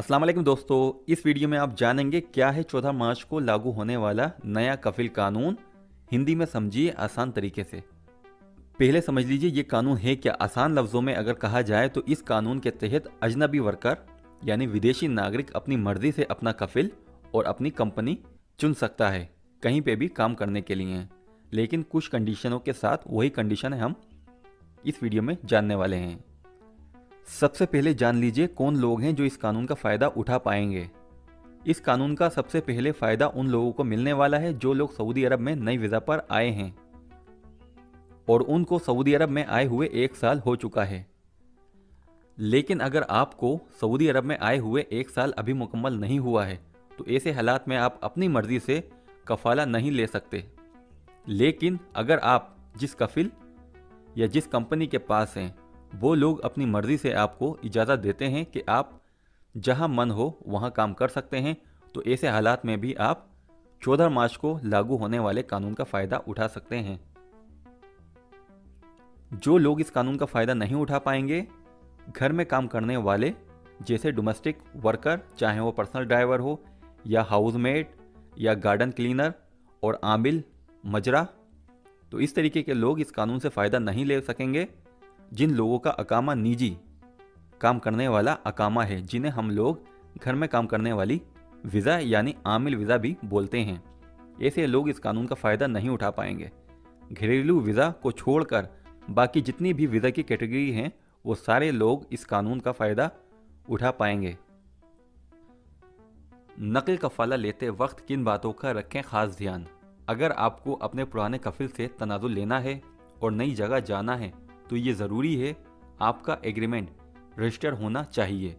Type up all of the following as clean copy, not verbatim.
अस्सलाम वालेकुम दोस्तों, इस वीडियो में आप जानेंगे क्या है 14 मार्च को लागू होने वाला नया कफिल कानून। हिंदी में समझिए आसान तरीके से। पहले समझ लीजिए ये कानून है क्या। आसान लफ्ज़ों में अगर कहा जाए तो इस कानून के तहत अजनबी वर्कर यानी विदेशी नागरिक अपनी मर्जी से अपना कफिल और अपनी कंपनी चुन सकता है कहीं पे भी काम करने के लिए, लेकिन कुछ कंडीशनों के साथ। वही कंडीशन हम इस वीडियो में जानने वाले हैं। सबसे पहले जान लीजिए कौन लोग हैं जो इस कानून का फ़ायदा उठा पाएंगे। इस कानून का सबसे पहले फ़ायदा उन लोगों को मिलने वाला है जो लोग सऊदी अरब में नई वीज़ा पर आए हैं और उनको सऊदी अरब में आए हुए 1 साल हो चुका है। लेकिन अगर आपको सऊदी अरब में आए हुए 1 साल अभी मुकम्मल नहीं हुआ है तो ऐसे हालात में आप अपनी मर्ज़ी से कफ़ाला नहीं ले सकते। लेकिन अगर आप जिस कफिल या जिस कंपनी के पास हैं वो लोग अपनी मर्ज़ी से आपको इजाज़त देते हैं कि आप जहां मन हो वहां काम कर सकते हैं, तो ऐसे हालात में भी आप 14 मार्च को लागू होने वाले कानून का फ़ायदा उठा सकते हैं। जो लोग इस कानून का फ़ायदा नहीं उठा पाएंगे, घर में काम करने वाले जैसे डोमेस्टिक वर्कर, चाहे वो पर्सनल ड्राइवर हो या हाउसमेड या गार्डन क्लीनर और आमिल मजरा, तो इस तरीके के लोग इस कानून से फ़ायदा नहीं ले सकेंगे। जिन लोगों का अकामा निजी काम करने वाला अकामा है, जिन्हें हम लोग घर में काम करने वाली वीज़ा यानी आमिल वीज़ा भी बोलते हैं, ऐसे लोग इस कानून का फ़ायदा नहीं उठा पाएंगे। घरेलू वीज़ा को छोड़कर बाकी जितनी भी वीज़ा की कैटेगरी हैं वो सारे लोग इस कानून का फ़ायदा उठा पाएंगे। नकल कफ़ाला लेते वक्त किन बातों का रखें ख़ास ध्यान। अगर आपको अपने पुराने कफिल से तनाज़ुल लेना है और नई जगह जाना है तो ये ज़रूरी है आपका एग्रीमेंट रजिस्टर होना चाहिए।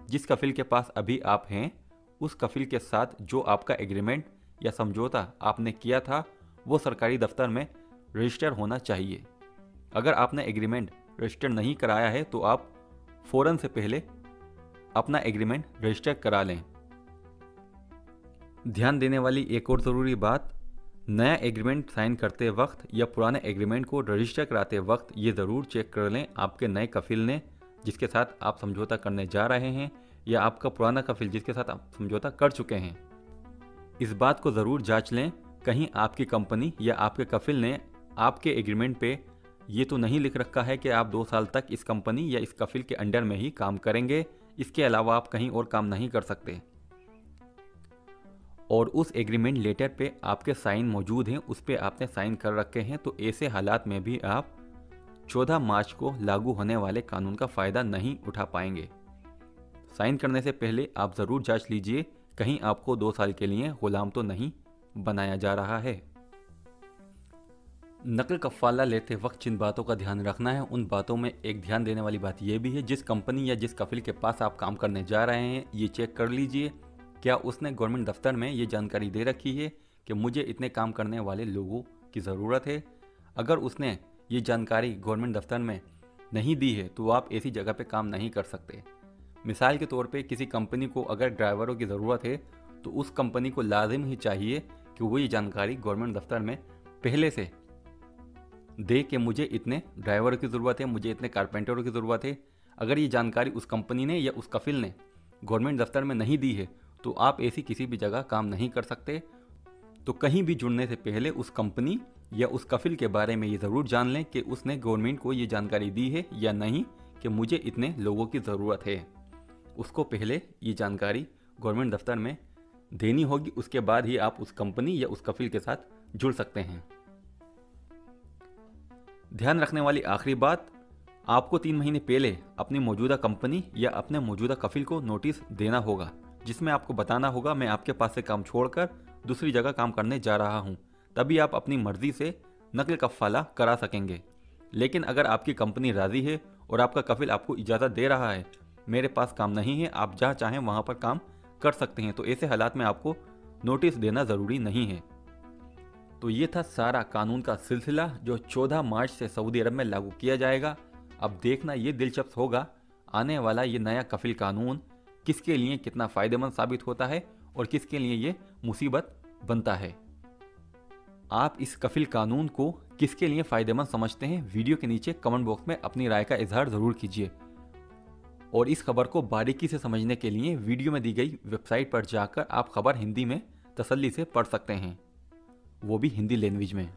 जिस कफिल के पास अभी आप हैं उस कफिल के साथ जो आपका एग्रीमेंट या समझौता आपने किया था वो सरकारी दफ्तर में रजिस्टर होना चाहिए। अगर आपने एग्रीमेंट रजिस्टर नहीं कराया है तो आप फ़ौरन से पहले अपना एग्रीमेंट रजिस्टर करा लें। ध्यान देने वाली एक और ज़रूरी बात, नया एग्रीमेंट साइन करते वक्त या पुराने एग्रीमेंट को रजिस्टर कराते वक्त ये ज़रूर चेक कर लें आपके नए कफिल ने जिसके साथ आप समझौता करने जा रहे हैं या आपका पुराना कफिल जिसके साथ आप समझौता कर चुके हैं। इस बात को ज़रूर जांच लें कहीं आपकी कंपनी या आपके कफिल ने आपके एग्रीमेंट पे ये तो नहीं लिख रखा है कि आप 2 साल तक इस कंपनी या इस कफिल के अंडर में ही काम करेंगे, इसके अलावा आप कहीं और काम नहीं कर सकते। और उस एग्रीमेंट लेटर पे आपके साइन मौजूद हैं, उस पे आपने साइन कर रखे हैं, तो ऐसे हालात में भी आप 14 मार्च को लागू होने वाले कानून का फ़ायदा नहीं उठा पाएंगे। साइन करने से पहले आप ज़रूर जांच लीजिए कहीं आपको 2 साल के लिए ग़ुलाम तो नहीं बनाया जा रहा है। नकल कफ़ाला लेते वक्त जिन बातों का ध्यान रखना है उन बातों में एक ध्यान देने वाली बात यह भी है, जिस कंपनी या जिस कफिल के पास आप काम करने जा रहे हैं ये चेक कर लीजिए क्या उसने गवर्नमेंट दफ्तर में ये जानकारी दे रखी है कि मुझे इतने काम करने वाले लोगों की ज़रूरत है। अगर उसने ये जानकारी गवर्नमेंट दफ्तर में नहीं दी है तो आप ऐसी जगह पे काम नहीं कर सकते। मिसाल के तौर पे किसी कंपनी को अगर ड्राइवरों की ज़रूरत है तो उस कंपनी को लाजिम ही चाहिए कि वो ये जानकारी गवर्नमेंट दफ्तर में पहले से दे कि मुझे इतने ड्राइवरों की ज़रूरत है, मुझे इतने कारपेंटरों की ज़रूरत है। अगर ये जानकारी उस कंपनी ने या उस कफिल ने गवर्नमेंट दफ्तर में नहीं दी है तो आप ऐसी किसी भी जगह काम नहीं कर सकते। तो कहीं भी जुड़ने से पहले उस कंपनी या उस कफिल के बारे में ये ज़रूर जान लें कि उसने गवर्नमेंट को ये जानकारी दी है या नहीं कि मुझे इतने लोगों की ज़रूरत है। उसको पहले ये जानकारी गवर्नमेंट दफ्तर में देनी होगी, उसके बाद ही आप उस कंपनी या उस कफिल के साथ जुड़ सकते हैं। ध्यान रखने वाली आखिरी बात, आपको 3 महीने पहले अपनी मौजूदा कंपनी या अपने मौजूदा कफिल को नोटिस देना होगा जिसमें आपको बताना होगा मैं आपके पास से काम छोड़कर दूसरी जगह काम करने जा रहा हूं, तभी आप अपनी मर्जी से नकल कफ़ाला करा सकेंगे। लेकिन अगर आपकी कंपनी राज़ी है और आपका कफिल आपको इजाज़त दे रहा है मेरे पास काम नहीं है, आप जहाँ चाहें वहाँ पर काम कर सकते हैं, तो ऐसे हालात में आपको नोटिस देना ज़रूरी नहीं है। तो ये था सारा कानून का सिलसिला जो 14 मार्च से सऊदी अरब में लागू किया जाएगा। अब देखना ये दिलचस्प होगा आने वाला ये नया कफिल कानून किसके लिए कितना फ़ायदेमंद साबित होता है और किसके लिए ये मुसीबत बनता है। आप इस कफिल कानून को किसके लिए फ़ायदेमंद समझते हैं वीडियो के नीचे कमेंट बॉक्स में अपनी राय का इजहार ज़रूर कीजिए। और इस खबर को बारीकी से समझने के लिए वीडियो में दी गई वेबसाइट पर जाकर आप खबर हिंदी में तसल्ली से पढ़ सकते हैं, वो भी हिंदी लैंग्वेज में।